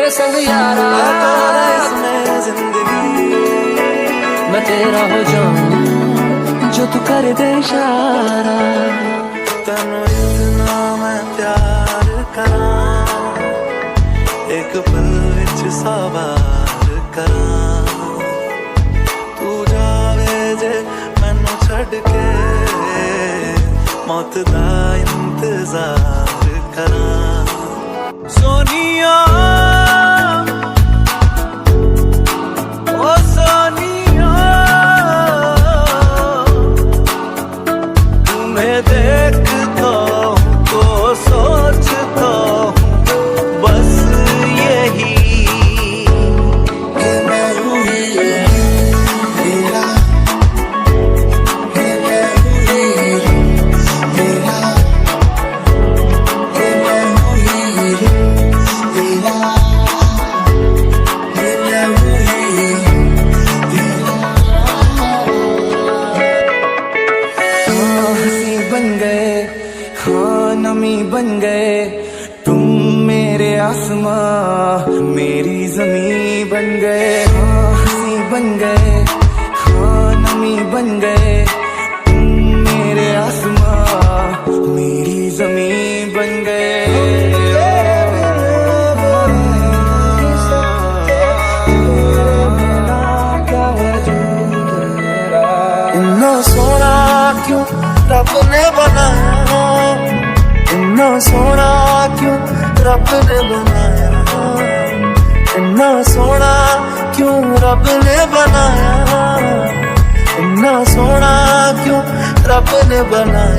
तेरे संग यारा, इसमें जिंदगी मैं तेरा हो जाऊं जो तू कर दे इशारा। तेनू इतना मैं प्यार करा, एक पल विच सवार करा। तू जावे जे मैनू छड़ के, मौत दा इंतजार करा। सोनिया ओ सोनिया, तुम्हें देखता हूँ तो सोचता हूँ बस यही कि मैं हूँ तेरा, कि मैं हूँ तेरा, कि मैं हूँ तेरा, कि मैं हूँ तेरा। हंसी बन गए, हाँ नमी बन गए, तुम मेरे आसमां मेरी जमी बन गए। हाँ हंसी बन गए, हाँ नमी बन गए, तुम मेरे आसमां मेरी जमी बन गए। इतना सोना क्यों रब ने बनाया, इतना सोना क्यों रब ने बनाया, इतना सोना क्यों रब ने बनाया, इतना सोना क्यों रब ने बनाया।